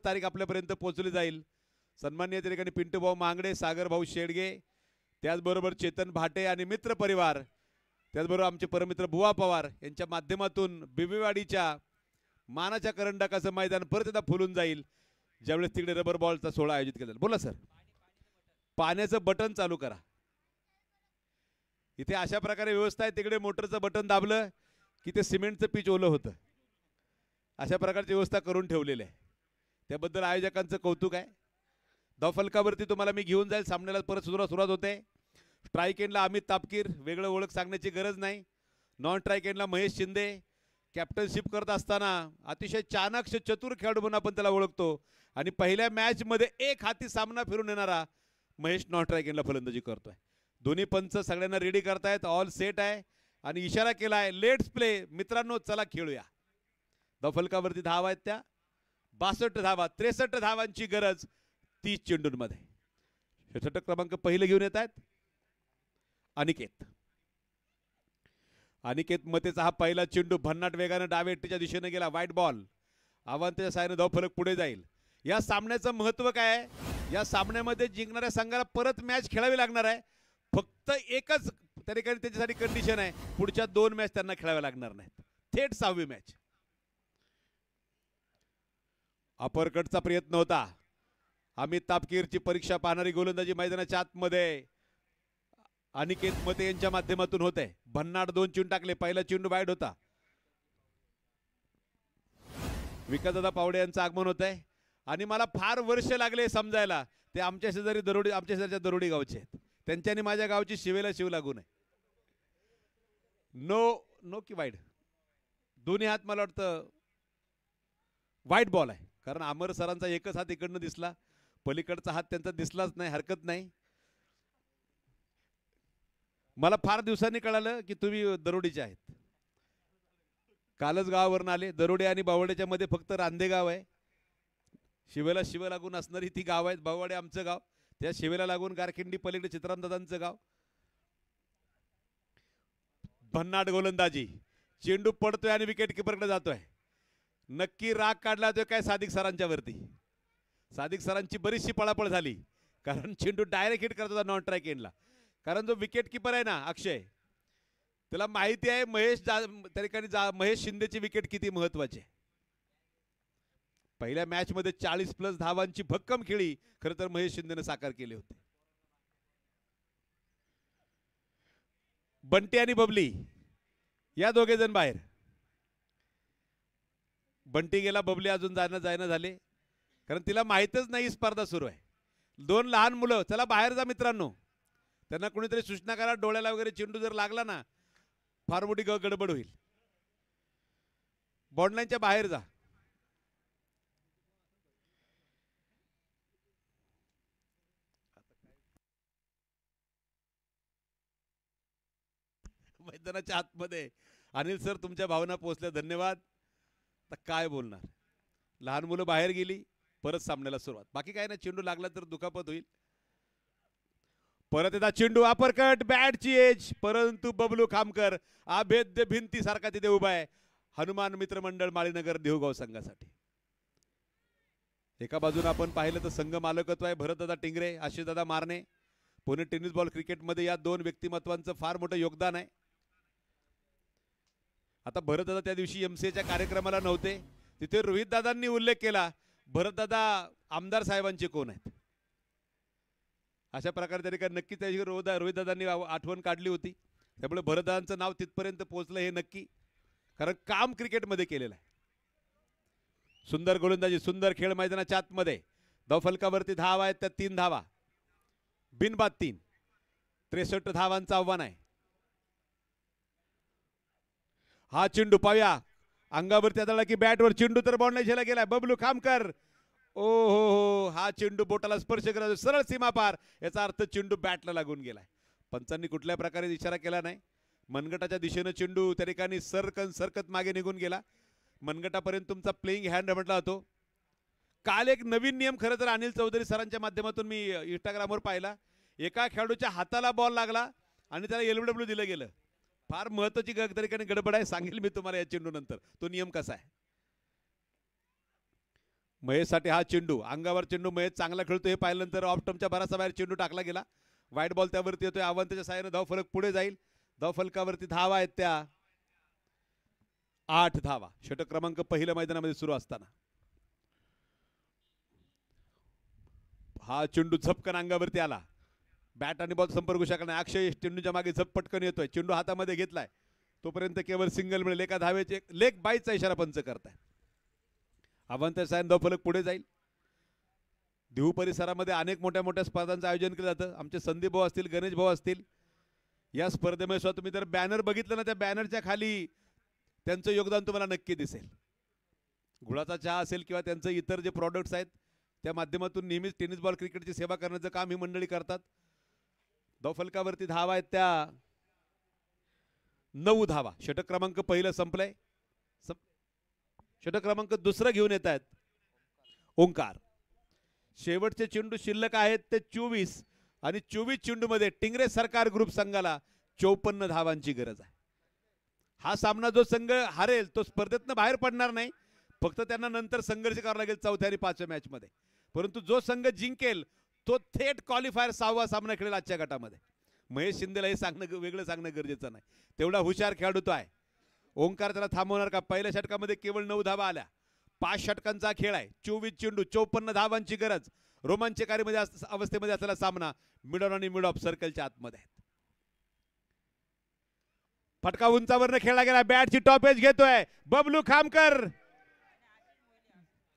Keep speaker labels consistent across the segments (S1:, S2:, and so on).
S1: तारीख आपल्यापर्यंत पोहोचली जाईल. सन्माननीय त्या ठिकाणी पिंटू भाऊ मांगडे, सागर भाऊ शेडगे, त्याचबरोबर चेतन भाटे आणि मित्र परिवार, त्याचबरोबर आमचे परमित्र बुवा पवार यांच्या माध्यमातून बिबीवाडीच्या मानाच्या करंडकाचं मैदान परत एकदा फुलून जाईल ज्यावेळेस तिकडे रबर बॉलचा सोहळा आयोजित केला जाईल. बोला सर. पाण्याचं बटन चालू करा. इथे अशा प्रकारे व्यवस्था आहे, तिकडे मोटरचं बटन दाबलं की ते सिमेंटचं पीच ओलं होतं. अशा प्रकारची व्यवस्था करून ठेवलेली आहे. त्याबद्दल आयोजकांचं कौतुक आहे. धावफलकावरती तुम्हाला मी घेऊन जाईल. सामन्याला परत सुरुवात होते. स्ट्राईक एंडला अमित तापकीर, वेगळं ओळख सांगण्याची गरज नाही. नॉन स्ट्राईक एंडला महेश शिंदे. कॅप्टनशिप करत असताना अतिशय चाणाक्ष चतुर खेळाडू म्हणून आपण त्याला ओळखतो आणि पहिल्या मॅचमध्ये एक हाती सामना फिरून येणारा महेश नॉन स्ट्राईक एंडला फलंदाजी करतोय. दोन्ही पंच सगळ्यांना रेडी करतायत. ऑल सेट आहे आणि इशारा केला आहे लेट्स प्ले. मित्रांनो चला खेळूया. धावफलकावरती धावा आहेत त्या 62 धावा. 63 धावांची गरज 30 चेंडूंमध्ये. षटक क्रमांक पहिले घेऊन येत आहेत अनिकेत. अनिकेत मतेचा हा पहिला चेंडू भन्नाट वेगाने डावेटीच्या दिशेने गेला. White ball. आव्हानाच्या साहाय्याने धावफलक पुढे जाईल. या सामन्याचं महत्त्व काय आहे? या सामन्यामध्ये जिंकणाऱ्या संघाला परत मॅच खेळावी लागणार आहे. फक्त एकच त्या ठिकाणी त्याच्यासाठी कंडिशन आहे, पुढच्या 2 मॅच त्यांना खेळाव्या लागणार नाहीत. थेट 6वी मॅच. अपरकटचा प्रयत्न होता. अमित तापकीरची परीक्षा पाहणारी गोलंदाजी मैदानाच्या आतमध्ये अनिकेत मते यांच्या माध्यमातून होते. भन्नाट 2 चेंडू टाकले. पहिला चेंडू वाईड होता. विकासदादा पावडे यांचं आगमन होत आहे आणि मला फार वर्ष लागले समजायला. ते आमच्या शेजारी दरोडी, आमच्या शेजारच्या दरोडी गावचे आहेत. त्यांच्यानी माझ्या गावची शिवेला शिव लागू नये. नो की वाईड. दोन्ही हात मला वाटतं वाईट बॉल आहे. कारण अमर सरांचा एकच हात इकडनं दिसला, पलीकडचा हात त्यांचा दिसलाच नाही. हरकत नाही. मला फार दिवसांनी कळालं की तुम्ही दरोडीचे आहेत. कालच गावावरून आले. दरोडे आणि बावड्याच्या मध्ये फक्त रांदे गाव आहे. शिवेला शिव लागून असणारी ती गाव आहेत. बावडे आमचं गाव, त्या शिवेला लागून गारखिंडी पलीकडे चित्रांदादांचं गाव. भन्नाट गोलंदाजी. चेंडू पडतोय आणि विकेट किपरकडे जातोय. नक्की राग काढला तो काय सादिक सरांच्या वरती. सादिक सरांची बरीचशी पळापळ झाली कारण चेंडू डायरेक्ट हिट करत होता नॉन स्ट्राईक एंडला. कारण जो विकेट किपर आहे ना अक्षय, त्याला माहिती आहे त्या ठिकाणी महेश शिंदेची विकेट किती महत्वाची आहे. पहिल्या मॅच मध्ये 40+ धावांची भक्कम खेळी खरं तर महेश शिंदेने साकार केले होते. बंटी आणि बबली या दोघे जण बाहेर. बंटी गेला, बबली अजून जायना झाले कारण तिला माहीतच नाही स्पर्धा सुरू आहे. 2 लहान मुलं, चला बाहेर जा मित्रांनो. त्यांना कोणीतरी सूचना करा. डोळ्याला वगैरे चेंडू जर लागला ना फार मोठी गडबड होईल. बॉन्डलाईनच्या बाहेर जा. मैदानाच्या आतमध्ये अनिल सर तुमच्या भावना पोहोचल्या, धन्यवाद. आता काय बोलणार. लहान मुलं बाहेर गेली, परत सामन्याला सुरुवात. बाकी काय नाही, चेंडू लागला तर दुखापत होईल. परत एकदा चेंडू अपरकट, बॅटची एज, परंतु बबलू खामकर अभेद्य भिंती सारखा तिथे उभा आहे. हनुमान मित्र मंडळ माळीनगर देऊगाव संघासाठी. एका बाजूने आपण पाहिलं तर संघ मालकत्व आहे भरतदादा टिंगरे, आशिषदादा मारणे. पुणे टेनिस बॉल क्रिकेटमध्ये या 2 व्यक्तिमत्वांचं फार मोठं योगदान आहे. आता भरतदादा त्या दिवशी एमसीएच्या कार्यक्रमाला नव्हते. तिथे रोहितदादांनी उल्लेख केला भरतदादा आमदार साहेबांचे कोण आहेत. अशा प्रकारे त्या ठिकाणी नक्की त्याची रोहितदादांनी आठवण काढली होती. त्यामुळे भरतदादांचं नाव तिथपर्यंत पोहोचलं हे नक्की, कारण काम क्रिकेटमध्ये केलेलं आहे. सुंदर गोलंदाजी, सुंदर खेळ मैदानाच्या आतमध्ये. धावफलकावरती धावा आहेत त्या 3 धावा. बिनबाद 3. 63 धावांचं आव्हान आहे. हा चेंडू पाहूया अंगावरती आदळला की बॅटवर. चेंडू तर बॉन्डला झेला गेलाय. बबलू खामकर, ओ हो, हा चेंडू बोटाला स्पर्श करत सरळ सीमा पार. याचा अर्थ चेंडू बॅटला लागून गेलाय. पंचांनी कुठल्या प्रकारे इशारा केला नाही. मनगटाच्या दिशेने चेंडू त्या ठिकाणी सरकत मागे निघून गेला. मनगटापर्यंत तुमचा प्लेइंग हँड म्हटला जातो. काल एक नवीन नियम खरं तर अनिल चौधरी सरांच्या माध्यमातून मी इंस्टाग्रामवर पाहिला. एका खेळाडूच्या हाताला बॉल लागला आणि त्याला LBW दिलं गेलं. फार महत्वाची ठिकाणी गडबड आहे, सांगेल मी तुम्हाला या चेंडू नंतर तो नियम कसा आहे. महेशसाठी हा चेंडू, अंगावर चेंडू, महेश चांगला खेळतो हे पाहिल्यानंतर ऑफ स्टंपच्या बराचसा बाहेर चेंडू टाकला गेला. वाईट बॉल त्यावरती येतोय. अवंतच्या साहाय्याने धावफलक पुढे जाईल. धावफलकावरती धावा आहेत त्या 8 धावा. षटक क्रमांक पहिल्या मैदानामध्ये सुरू असताना हा चेंडू झपकन अंगावरती आला. बॅट आणि बॉल संपर्क होऊ शकला नाही. अक्षय चेंडूच्या मागे झप पटकन येतोय. चेंडू हातामध्ये घेतलाय. तोपर्यंत केवळ सिंगल मिळेल. एका धावेचे लेग बाईचा इशारा पंच करताय. अवंत सायन धावफलक पुढे जाईल. देहू परिसरामध्ये अनेक मोठ्या मोठ्या स्पर्धांचं आयोजन केलं जातं. आमचे संदीप भाऊ असतील, गणेश भाऊ असतील. या स्पर्धेमध्ये सुद्धा तुम्ही जर बॅनर बघितलं ना, त्या बॅनरच्या खाली त्यांचं योगदान तुम्हाला नक्की दिसेल. गुळाचा चहा असेल किंवा त्यांचं इतर जे प्रॉडक्ट्स आहेत त्या माध्यमातून नेहमीच टेनिस बॉल क्रिकेटची सेवा करण्याचं काम ही मंडळी करतात. धावफलकावरती धावा आहेत त्या 9 धावा. षटक क्रमांक पहिलं संपलंय. षटक क्रमांक दुसरं घेऊन येत आहेत ओंकार. शेवटचे चेंडू शिल्लक आहेत ते 24 आणि 24 चेंडू मध्ये टिंगरे सरकार ग्रुप संघाला 54 धावांची गरज आहे. हा सामना जो संघ हारेल तो स्पर्धेतनं बाहेर पडणार नाही, फक्त त्यांना नंतर संघर्ष करावा लागेल चौथ्या आणि 5व्या मॅच मध्ये. परंतु जो संघ जिंकेल तो थेट क्वालिफायर 6वा सामना खेळेल आजच्या गटामध्ये. महेश शिंदेला हे सांगणं वेगळं सांगणं गरजेचं नाही. तेवढा हुशार खेळाडू तो आहे. ओंकार त्याला थांबवणार का? पहिल्या षटकामध्ये केवळ 9 धावा आल्या. 5 षटकांचा खेळ आहे. 24 चेंडू, 54 धावांची गरज. रोमांचकारी अवस्थेमध्ये असलेला सामना मिड ऑन आणि मिड ऑफ सर्कलच्या आतमध्ये आहे. फटका उंचावरनं खेळला गेला. बॅटची टॉप एज घेतोय बबलू खामकर.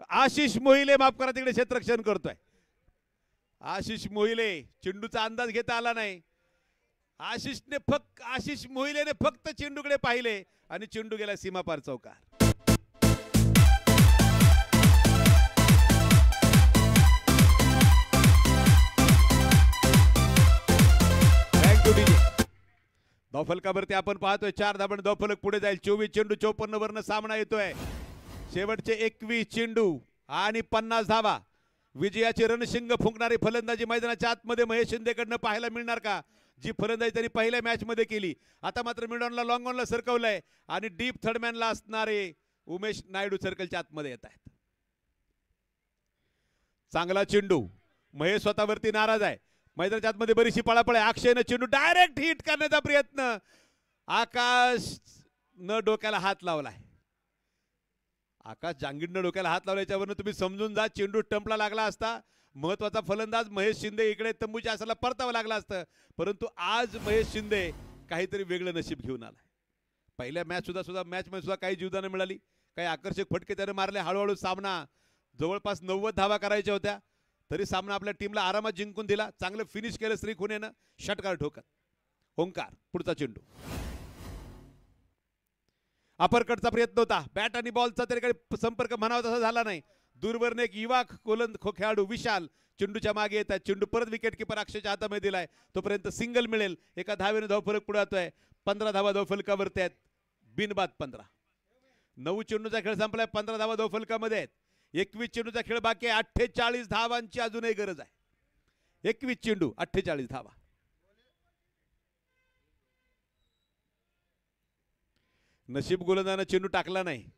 S1: आशिष मोहिले माफ करा तिकडे क्षेत्ररक्षण करतोय. आशिष मोहिले चेंडूचा अंदाज घेता आला नाही. आशिष मोहिलेने फक्त चेंडूकडे पाहिले आणि चेंडू गेला सीमापार चौकार. धावफलकावरती आपण पाहतोय 4 धावांनी धावफलक पुढे जाईल. 24 चेंडू 54 वरनं सामना येतोय. शेवटचे 21 चेंडू आणि 50 धावा. विजयाची रणशिंग फुंकणारी फलंदाजी मैदानाच्या आतमध्ये महेश शिंदेकडनं पाहायला मिळणार का? जी फलंदाजी त्यांनी पहिल्या मॅच मध्ये केली, आता मात्र मिडॉनला लॉंग ऑनला सरकवलंय आणि डीप थर्डमॅनला असणारे उमेश नायडू सर्कलच्या आतमध्ये येत आहेत. चांगला चेंडू. महेश स्वतःवरती नाराज आहे. मैदानाच्या आतमध्ये बरीचशी पळापळ आहे. अक्षयने चेंडू डायरेक्ट हिट करण्याचा प्रयत्न. आकाश न डोक्याला हात लावलाय. आकाश जांगीरनं डोक्याला हात लावला. याच्यावरनं तुम्ही समजून जा चेंडू स्टंपला लागला असता. महत्वाचा फलंदाज महेश शिंदे इकडे तंबूच्या आसाला परतावं लागला असतं. परंतु आज महेश शिंदे काहीतरी वेगळं नशीब घेऊन आलाय. पहिल्या मॅच मध्ये सुद्धा काही जीवदानं मिळाली. काही आकर्षक फटके त्याने मारले. हळूहळू सामना जवळपास 90 धावा करायच्या होत्या, तरी सामना आपल्या टीमला आरामात जिंकून दिला. चांगलं फिनिश केलं श्रीखुनेनं षटकार ठोकत. ओंकार पुढचा चेंडू. अपरकटचा प्रयत्न होता. बॅट आणि बॉलचा तरी काही संपर्क म्हणावा तसा झाला नाही. दूरवरने एक युवा खेळाडू विशाल चेंडूच्या मागे येत आहे. चेंडू परत विकेट किपर अक्षयच्या हातामध्ये दिलाय. तोपर्यंत सिंगल मिळेल. एका धावेने धावफलक पुढे जातोय. 15 धावा धावफलकावरती आहेत. बिनबाद 15. 9 चेंडूचा खेळ संपलाय. 15 धावा धावफलकामध्ये आहेत. 21 चेंडूचा खेळ बाकी आहे. 48 धावांची अजूनही गरज आहे. 21 चेंडू 48 धावा. नशीब गोलंदाजानं चेंडू टाकला नाही.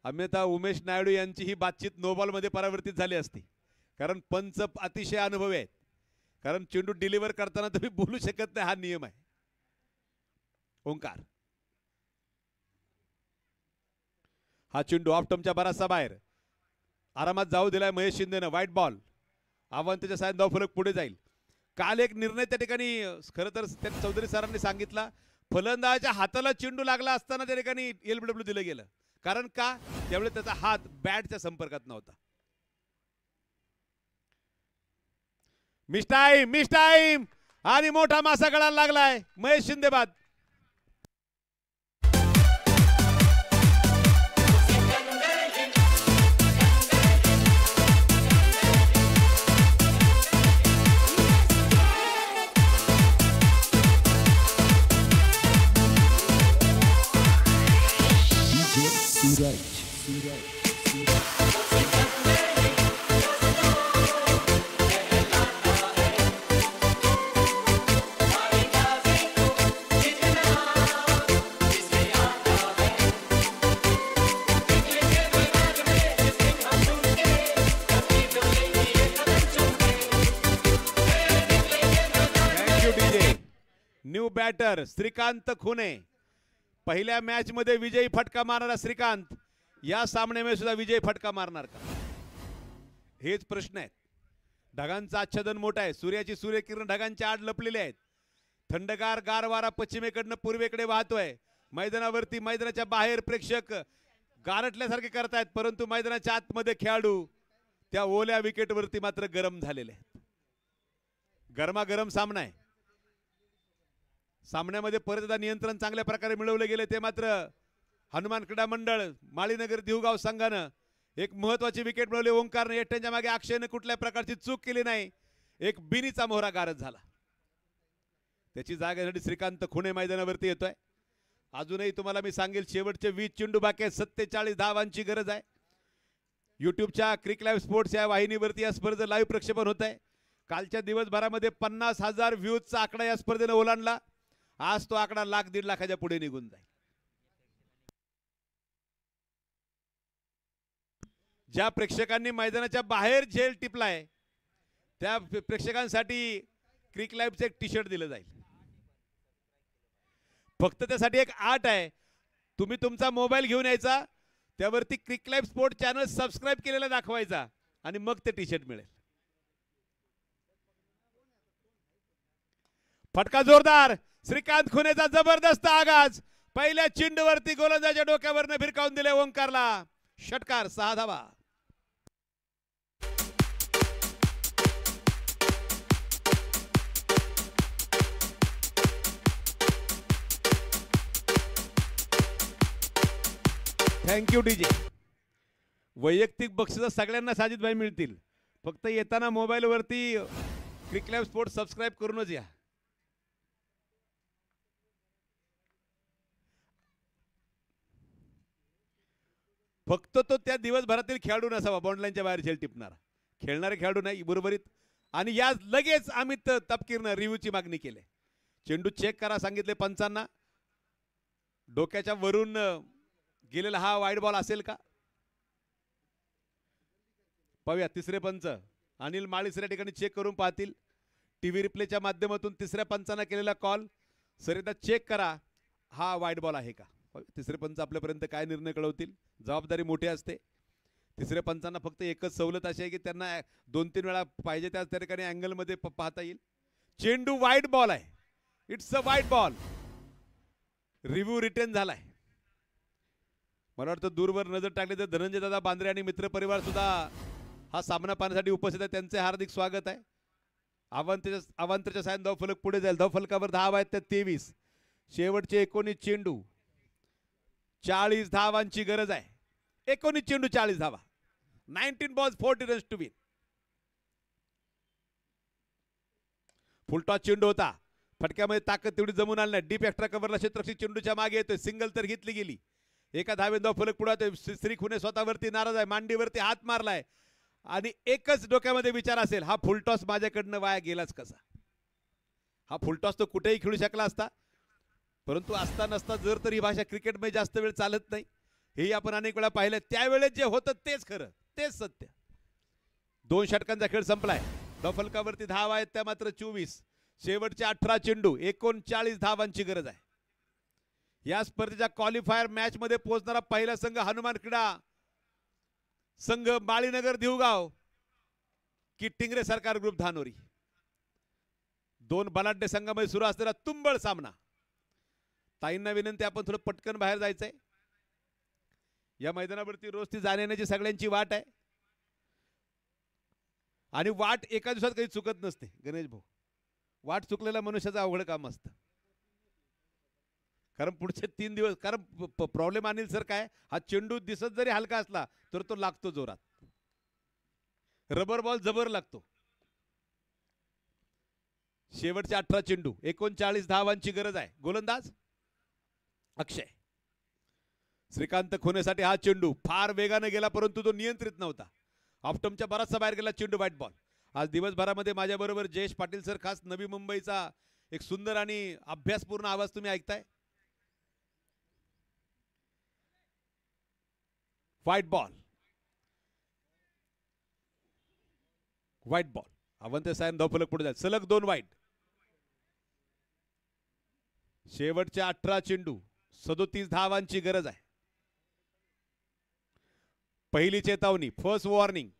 S1: अन्यथा उमेश नायडू यांची ही बातचीत नो बॉल मध्ये परावर्तित झाली असती. कारण पंच अतिशय अनुभवी आहेत. कारण चेंडू डिलिव्हर करताना तुम्ही बोलू शकत नाही, हा नियम आहे. ओंकार. हा चेंडू ऑफ स्टंपच्या बराचसा बाहेर आरामात जाऊ दिलाय महेश शिंदेनं. White ball. अवंतच्या साहाय्याने धावफलक पुढे जाईल. काल एक निर्णय त्या ठिकाणी खरं तर चौधरी सरांनी सांगितला, फलंदाजाच्या हाताला चेंडू लागला असताना त्या ठिकाणी LBW दिलं गेलं. कारण का? त्यावेळी त्याचा हात बॅटच्या संपर्कात नव्हता. मिस टाइम आणि मोठा मासा गळायला लागलाय. महेश शिंदे बाद. बॅटर श्रीकांत खुने. पहिल्या मॅच मध्ये विजयी फटका मारणारा श्रीकांत या सामन्यामध्ये सुद्धा विजयी फटका मारणार का, हेच प्रश्न आहेत. ढगांचा आच्छादन मोठा आहे. सूर्याची सूर्यकिरण ढगांच्या आड लपलेले आहेत. थंडगार गार वारा पश्चिमेकडनं पूर्वेकडे वाहतोय. मैदानावरती मैदानाच्या बाहेर प्रेक्षक गारटल्यासारखे करतायत, परंतु मैदानाच्या आतमध्ये खेळाडू त्या ओल्या विकेटवरती मात्र गरम झालेले आहेत. गरमागरम सामना आहे. सामन्यामध्ये परत एकदा नियंत्रण चांगल्या प्रकारे मिळवले गेले ते मात्र हनुमान क्रीडा मंडळ माळीनगर देऊगाव संघानं एक महत्वाची विकेट मिळवली. ओंकारने एकट्याच्या मागे अक्षयने कुठल्या प्रकारची चूक केली नाही. एक बिनीचा मोहरा गारद झाला. त्याची जागेसाठी श्रीकांत खुणे मैदानावरती येतोय. अजूनही तुम्हाला मी सांगेल शेवटचे 20 चेंडू बाकी आहेत. 47 धावांची गरज आहे. युट्यूबच्या क्रिक लाईव्ह स्पोर्ट्स या वाहिनीवरती या स्पर्धेचं लाईव्ह प्रक्षेपण होत आहे. कालच्या दिवसभरामध्ये 50,000 व्ह्यूजचा आकडा या स्पर्धेने ओलांडला. आज तो आकडा 1,00,000-1.5 लाखाच्या पुढे निघून जाईल. ज्या प्रेक्षकांनी मैदानाच्या बाहेर झेल टिपलाय त्या प्रेक्षकांसाठी क्रिक लाईव्हचं एक टी शर्ट दिलं जाईल. फक्त त्यासाठी एक आट आहे. तुम्ही तुमचा मोबाईल घेऊन यायचा, त्यावरती क्रिक लाईव्ह स्पोर्ट चॅनल सबस्क्राईब केलेला दाखवायचा आणि मग ते टी शर्ट मिळेल. फटका जोरदार. श्रीकांत खुनेचा जबरदस्त आगाज. पहिल्या चेंडूवरती गोलंदाजाच्या डोक्यावरनं भिरकावून दिले ओंकारला. षटकार. 6 धावा. Thank you DJ. वैयक्तिक बक्षीस सगळ्यांना साजिदभाई मिळतील. फक्त येताना मोबाईलवरती क्रिक लाईव्ह स्पोर्ट्स सबस्क्राईब करूनच या. फक्त तो त्या दिवसभरातील खेळाडू नसावा बॉन्डलाईनच्या बाहेर झेल टिपणारा. खेळणारे खेळाडू नाही बरोबरीत. आणि या लगेच अमित तपकीरनं रिव्ह्यूची मागणी केली. चेंडू चेक करा सांगितले पंचांना. डोक्याच्या वरून गेलेला हा वाईड बॉल असेल का पाहूया. तिसरे पंच अनिल माळी या ठिकाणी चेक करून पाहतील. टीव्ही रिप्लेच्या माध्यमातून तिसऱ्या पंचांना केलेला कॉल. सर एकदा चेक करा हा वाईड बॉल आहे का. तिसरे पंच आपल्यापर्यंत काय निर्णय कळवतील. जबाबदारी मोठी असते. तिसऱ्या पंचांना फक्त एकच सवलत अशी आहे की त्यांना 2-3 वेळा पाहिजे त्या ठिकाणी अँगलमध्ये पाहता येईल. चेंडू वाईड बॉल आहे. It's a wide ball. Review return झालाय. मला वाटतं दूरवर नजर टाकली तर धनंजय दादा बांद्रे आणि मित्रपरिवार सुद्धा हा सामना पाहण्यासाठी उपस्थित आहे. त्यांचे हार्दिक स्वागत आहे. अवांतरच्या सायन धावफलक पुढे जाईल. धावफलकावर धावा आहेत त्या 23. शेवटचे 19 चेंडू 40 धावांची गरज आहे. 19 चेंडू 40 धावा. 19 balls 40 runs to win. Full toss चेंडू होता. फटक्यामध्ये ताकद तेवढी जमून आली नाही. डीप एक्स्ट्रा कव्हरला क्षेत्ररक्षक चेंडूच्या मागे येतोय. सिंगल तर घेतली गेली. एका धावेत धावफलक पुढे. श्री खुने स्वतःवरती नाराज आहे. मांडीवरती हात मारलाय आणि एकच डोक्यामध्ये विचार असेल हा फुलटॉस माझ्याकडनं वाया गेलाच कसा. हा फुलटॉस तो कुठेही खेळू शकला असता, परंतु असता नसता जर तर ही भाषा क्रिकेटमध्ये जास्त वेळ चालत नाही. हेही आपण अनेक वेळा पाहिलं. त्यावेळेस जे होतं तेच खरं, तेच सत्य. 2 षटकांचा खेळ संपलाय. धावफलकावरती धावा आहेत त्या मात्र 24. शेवटचे 18 चेंडू 39 धावांची गरज आहे. या स्पर्धेच्या क्वालिफायर मॅच मध्ये पोहोचणारा पहिला संघ हनुमान क्रीडा संघ माळीनगर देऊगाव की टिंगरे सरकार ग्रुप धानोरी. 2 बलाढ्य संघामध्ये सुरू असलेला तुंबळ सामना. ताईंना विनंती आपण थोडं पटकन बाहेर जायचंय. या मैदानावरती रोज ती जाण्याची सगळ्यांची वाट आहे आणि वाट एका दिवसात काही चुकत नसते गणेश भाऊ. वाट चुकलेला मनुष्याचं अवघड काम असतं. कारण पुढचे 3 दिवस कारण प्रॉब्लेम अनिल सर काय, हा चेंडू दिसत जरी हलका असला तर तो लागतो जोरात. रबर बॉल जबर लागतो. शेवटचे 18 चेंडू 39 धावांची गरज आहे. गोलंदाज अक्षय. श्रीकांत खुनेसाठी हा चेंडू फार वेगाने गेला परंतु तो नियंत्रित नव्हता. ऑप्टमच्या बराचसा बाहेर गेला चेंडू. White ball. आज दिवसभरामध्ये माझ्याबरोबर जयेश पाटील सर खास नवी मुंबईचा एक सुंदर आणि अभ्यासपूर्ण आवाज तुम्ही ऐकताय. White ball. White ball. अवंत सायन धावफलक पुढे जाईल. सलग 2 वाईट. शेवटच्या 18 चेंडू 37 धावांची गरज आहे. पहिली चेतावणी, फर्स्ट वॉर्निंग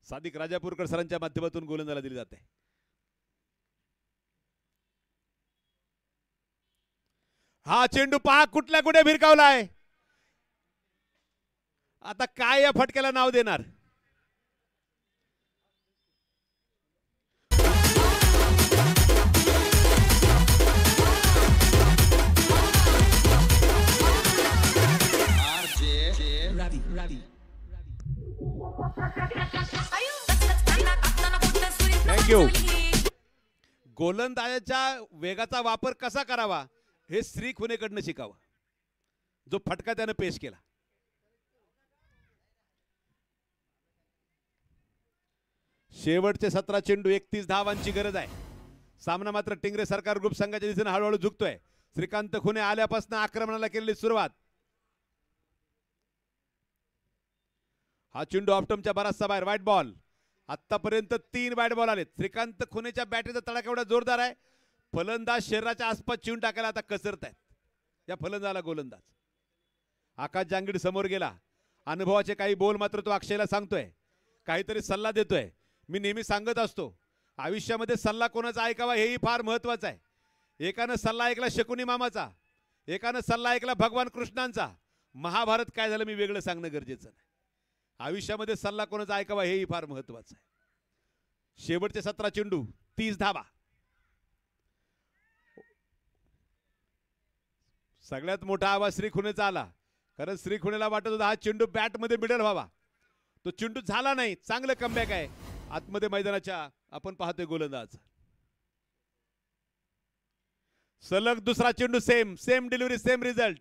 S1: सादिक राजापूरकर सरांच्या माध्यमातून गोलंदाजाला दिली जाते. हा चेंडू पहा कुठल्या कुठे भिरकावलाय. आता काय या फटक्याला नाव देणार. थँक्यू. गोलंदाजाच्या वेगाचा वापर कसा करावा हे श्री खुनेकडनं शिकावं, जो फटका त्यानं पेश केला. शेवटचे 17 चेंडू 31 धावांची गरज आहे. सामना मात्र टिंगरे सरकार ग्रुप संघाच्या दिशेने हळूहळू झुकतोय. श्रीकांत खुने आल्यापासून आक्रमणाला केलेली सुरुवात. हा चेंडू ऑप्टमच्या बराचसा बाहेर, व्हाईट बॉल. आतापर्यंत 3 व्हाईट बॉल आलेत. श्रीकांत खुनेच्या बॅटरीचा तडाखा एवढा जोरदार आहे, फलंदाज शरीराच्या आसपास चिवून टाकायला आता कसरत आहेत या फलंदाजाला गोलंदाज. आकाश जांगीड समोर गेला. अनुभवाचे काही बोल मात्र तो अक्षयला सांगतोय, काहीतरी सल्ला देतोय. मी नेहमी सांगत असतो, आयुष्यामध्ये सल्ला कोणाचा ऐकावा हेही फार महत्वाचं आहे. एकानं सल्ला ऐकला शकुनी मामाचा, एकानं सल्ला ऐकला भगवान कृष्णांचा. महाभारत काय झालं मी वेगळं सांगणं गरजेचं नाही. आयुष्यामध्ये सल्ला कोणाचा ऐकावा हेही फार महत्वाचं आहे. शेवटचे 17 चेंडू 30 धावा. सगळ्यात मोठा आवाज श्री खुनेचा आला, कारण श्री खुनेला वाटत होता हा चेंडू बॅट मध्ये मिडल व्हावा. तो चेंडू झाला नाही. चांगलं कमबॅक आहे आतमध्ये मैदानाच्या. आपण पाहतोय गोलंदाज सलग दुसरा चेंडू same delivery same result.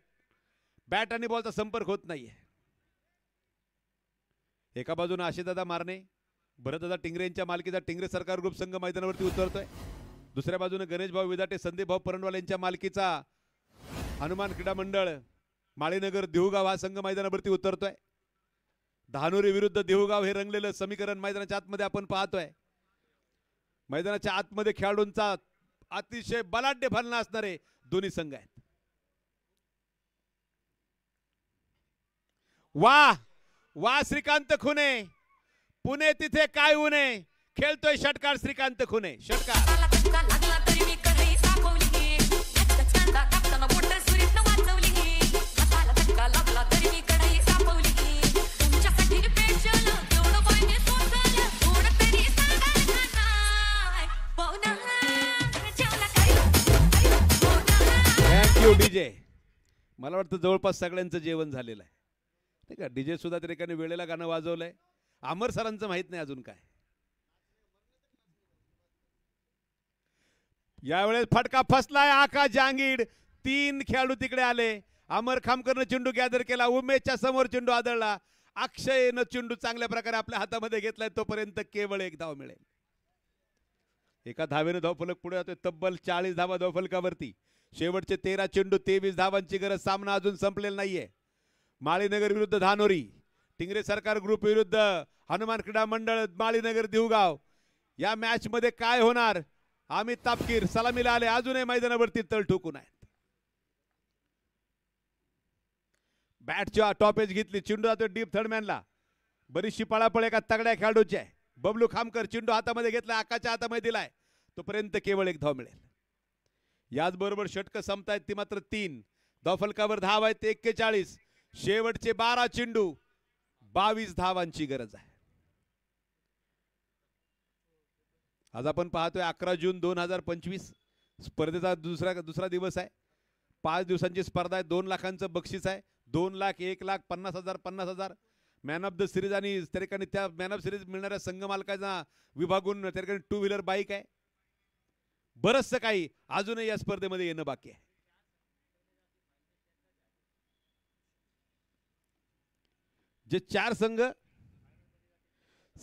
S1: Bat आणि बॉलचा संपर्क होत नाहीये. एका बाजूने आशिषदादा मारणे, भरतदादा टिंगरे यांच्या मालकीचा टिंगरे सरकार ग्रुप संघ मैदानावरती उतरतोय. दुसऱ्या बाजूने गणेश भाऊ विदाटे संदीप भाऊ परंडवाल यांच्या मालकीचा हनुमान क्रीडा मंडळ माळीनगर देहूगाव हा संघ मैदानावरती उतरतोय. धानोरी विरुद्ध देहूगाव हे रंगलेलं समीकरण मैदानाच्या आतमध्ये आपण पाहतोय. मैदानाच्या आतमध्ये खेळाडूंचा अतिशय बलाढ्य फलना असणारे दोन्ही संघ आहेत. वा वा श्रीकांत खुने, पुणे तिथे काय उणे. खेळतोय षटकार श्रीकांत खुने. षटकार डीजे. मला वाटतं जवळपास सगळ्यांचं जेवण झालेलं आहे. ठीक आहे, डीजे सुद्धा त्या ठिकाणी वेळेला गाणं वाजवलंय. अमर सरांचं माहित नाही अजून काय. यावेळेस फटका फसलाय. आकाश जांगीड. 3 खेळाडू तिकडे आले. अमर खामकरनं चेंडू गॅदर केला. उमेशच्या समोर चेंडू आदळला. अक्षयनं चेंडू चांगल्या प्रकारे आपल्या हातामध्ये घेतलाय. तोपर्यंत केवळ 1 धाव मिळेल. एका धावेने धावफलक पुढे जातोय. तब्बल 40 धावा धावफलकावरती. शेवटचे 13 चेंडू 23 धावांची गरज. सामना अजून संपलेला नाहीये. माळीनगर विरुद्ध धानोरी, टिंगरे सरकार ग्रुप विरुद्ध हनुमान क्रीडा मंडळ माळीनगर देहूगाव. या मॅच मध्ये काय होणार. अमित तापकीर सलामीला आले. अजूनही मैदानावरती तळ ठोकून आहेत. बॅटच्या टॉप एज घेतली. चेंडू जातो डीप थर्ड मॅनला. बरीचशी पळापळ एका तगड्या खेळाडूची आहे. बबलू खामकर चेंडू हातामध्ये घेतला. आकाशच्या हातामध्ये दिलाय. तोपर्यंत केवळ 1 धाव मिळेल. याचबरोबर षटक संपतायत ती मात्र 3. धावफलकावर धाव आहेत 41. शेवटचे 12 चेंडू 22 धावांची गरज आहे. आज आपण पाहतोय 11 जून 2025 स्पर्धेचा दुसरा दिवस आहे. 5 दिवसांची स्पर्धा आहे. 2 लाखांचं बक्षीस आहे. 2 lakh 1 lakh 50,000 50,000. Man of the series आणि त्या ठिकाणी त्या मॅन ऑफ सिरीज मिळणाऱ्या संघ मालकाचा विभागून त्या ठिकाणी 2 व्हीलर बाईक आहे. बरंचसं काही अजूनही या स्पर्धेमध्ये येणं बाकी आहे. जे 4 संघ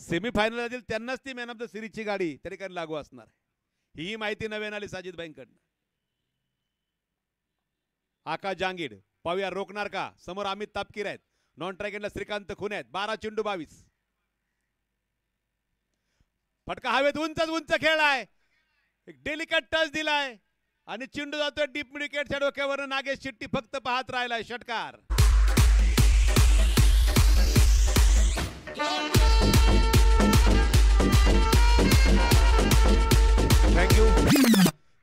S1: सेमीफायनल जातील त्यांनाच ती मॅन ऑफ द सिरीजची गाडी त्या ठिकाणी लागू असणार आहे. ही माहिती नव्यानं आली साजिद भाईंकडनं. आकाश जांगीड पाहूया रोखणार का. समोर अमित तापकीर आहेत. नॉन ट्रॅक एंडला श्रीकांत खुने आहेत. 12 चेंडू 22. फटका हवेत उंच खेळ आहे. एक डेलिकेट टच दिलाय. आणि चेंडू जातोय डीप मिड विकेटच्या डोक्यावर. नागेश शेट्टी फक्त पाहत राहिलाय. षटकार. थँक्यू.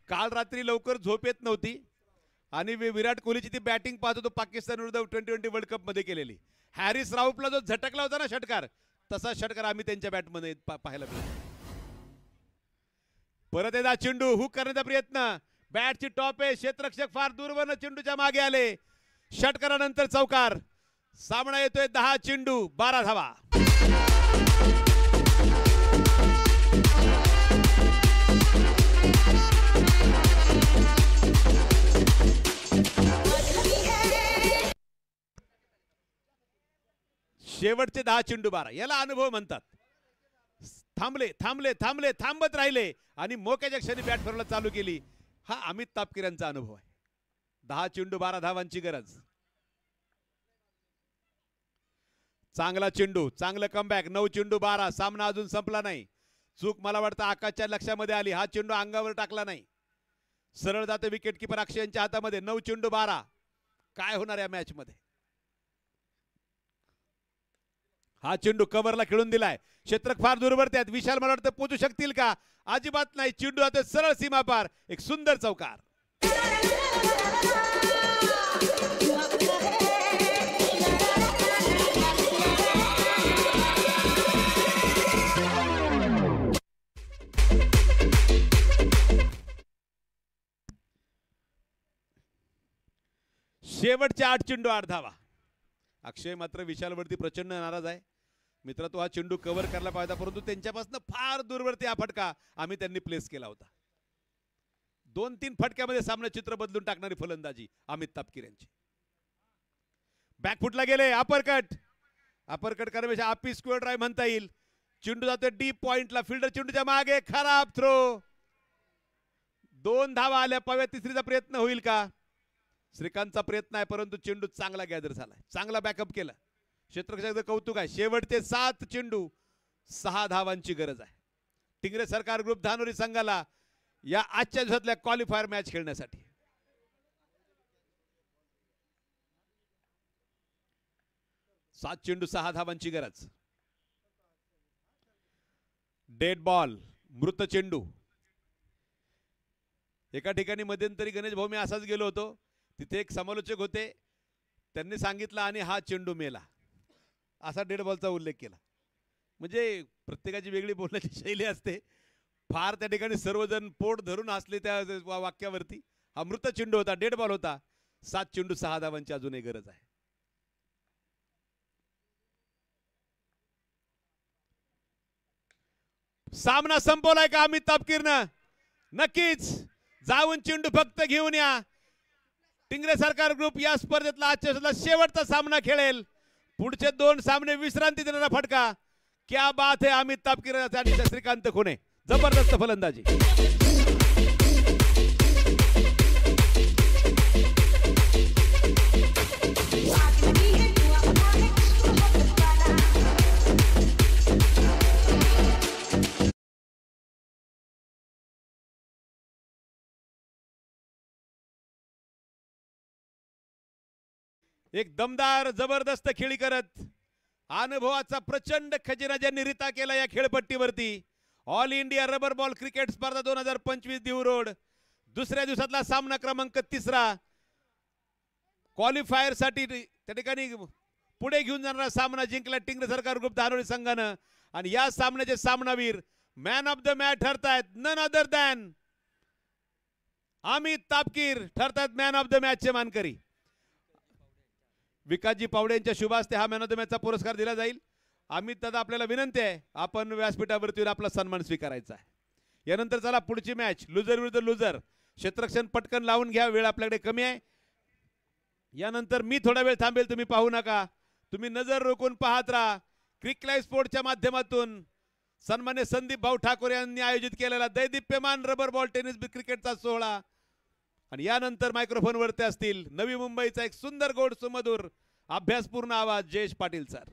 S1: काल रात्री लवकर झोप येत नव्हती आणि विराट कोहलीची ती बॅटिंग पाहत होतो पाकिस्तान विरुद्ध T20 वर्ल्ड कप मध्ये केलेली. हॅरिस राऊफला जो झटकला होता ना षटकार, तसा षटकार आम्ही त्यांच्या बॅटमध्ये पाहायला मिळाला. परत एकदा चेंडू हुक करण्याचा प्रयत्न. बॅटची टॉप आहे. क्षेत्ररक्षक फार दूरवरनं चेंडूच्या मागे आले. षटकारानंतर चौकार. सामना येतोय 10 चेंडू 12 धावा. शेवटचे 10 चेंडू 12. याला अनुभव म्हणतात. थांबले थांबले थांबले थांबत राहिले आणि मोक्याच्या क्षणी बॅट फिरवला चालू केली. हा अमित तापकीर यांचा अनुभव आहे. 10 चेंडू 12 धावांची गरज. चांगला चेंडू, चांगलं कमबॅक. 9 चेंडू 12. सामना अजून संपला नाही. चूक मला वाटतं आकाशच्या लक्षामध्ये आली. हा चेंडू अंगावर टाकला नाही. सरळ जातो विकेट किपर अक्षय यांच्या हातामध्ये. 9 चेंडू 12. काय होणार या मॅच मध्ये. हा चेंडू कव्हरला खेळून दिलाय. क्षेत्रक फार दूरवर त्यात. विशाल मला वाटतं पोहोचू शकतील का. अजिबात नाही. चेंडू आता सरळ सीमा पार. एक सुंदर चौकार. शेवटचे 8 चेंडू 8 धावा. अक्षय मात्र विशालवरती प्रचंड नाराज आहे. मित्र, तो हा चेंडू कव्हर करायला पाहिजे, परंतु त्यांच्यापासून फार दूरवरती हा फटका आम्ही त्यांनी प्लेस केला होता. 2-3 फटक्यामध्ये सामना चित्र बदलून टाकणारी फलंदाजी अमित तापकीर यांची. बॅकफुटला गेले. अपरकट. अपरकट करण्यापेक्षा आपी स्क्वेअर ड्राइव्ह म्हणता येईल. चेंडू जातोय डीप पॉइंटला. फिल्डर चेंडूच्या मागे. खराब थ्रो. 2 धावा आल्या. पव्या तिसरीचा प्रयत्न होईल का. श्रीकांतचा प्रयत्न आहे, परंतु चेंडू चांगला गॅदर झालाय. चांगला बॅकअप केला. क्षेत्ररक्षकाचं कौतुक आहे. शेवटचे 7 चेंडू 6 धावांची गरज आहे टिंगरे सरकार ग्रुप धानोरी संघाला या आजच्या दिवसातल्या क्वालिफायर मॅच खेळण्यासाठी. सात चेंडू 6 धावांची गरज. डेड बॉल, मृत चेंडू. एका ठिकाणी मध्यंतरी गणेश भाऊ मी असाच गेलो होतो. तिथे एक समालोचक होते. त्यांनी सांगितलं आणि हा चेंडू मेला असा डेड बॉलचा उल्लेख केला. म्हणजे प्रत्येकाची वेगळी बोलण्याची शैली असते. फार त्या ठिकाणी सर्वजण पोट धरून हसले त्या वाक्यावरती. हा मृत चेंडू होता, डेड बॉल होता. 7 चेंडू 6 धावांची अजूनही गरज आहे. सामना संपवलाय का अमित तापकीरनं. नक्कीच. जाऊन चेंडू फक्त घेऊन या. टिंगरे सरकार ग्रुप या स्पर्धेतला आजच्या शेवटचा सामना खेळेल. पुढचे 2 सामने विश्रांती देणारा फटका. क्या बात है अमित तापकीर आणि श्रीकांत खुणे. जबरदस्त फलंदाजी. एक दमदार जबरदस्त खेळी करत अनुभवाचा प्रचंड खजिना ज्यांनी रिता केला या खेळपट्टीवरती. All India rubber ball cricket स्पर्धा 2025 देऊ रोड. दुसऱ्या दिवसातला सामना क्रमांक 3. क्वालिफायर साठी त्या ठिकाणी पुढे घेऊन जाणारा सामना जिंकला टिंगरे सरकार ग्रुप धानोरी संघानं. आणि या सामन्याचे सामनावीर मॅन ऑफ द मॅच ठरतायत none other than Amit Tapkir ठरतायत मॅन ऑफ द मॅच चे मानकरी. विकासजी पावडे यांच्या शुभ हस्ते हा मॅन ऑफ द मॅचचा पुरस्कार दिला जाईल. अमित दादा आपल्याला विनंती आहे आपण व्यासपीठावरती आपला सन्मान स्वीकारायचा आहे. यानंतर चला पुढची मॅच लुजर विरुद्ध लुजर. क्षेत्ररक्षण पटकन लावून घ्या, वेळ आपल्याकडे कमी आहे. यानंतर मी थोडा वेळ थांबेल, तुम्ही पाहू नका. तुम्ही नजर रोखून पाहत राहा. क्रिक लाईव्ह स्पोर्टच्या माध्यमातून सन्मान्य संदीप भाऊ ठाकूर यांनी आयोजित केलेला दैदिप्यमान रबर बॉल टेनिस क्रिकेटचा सोहळा. आणि यानंतर मायक्रोफोन वरती असतील नवी मुंबईचा एक सुंदर गोड सुमधुर अभ्यासपूर्ण आवाज जयेश पाटील सर.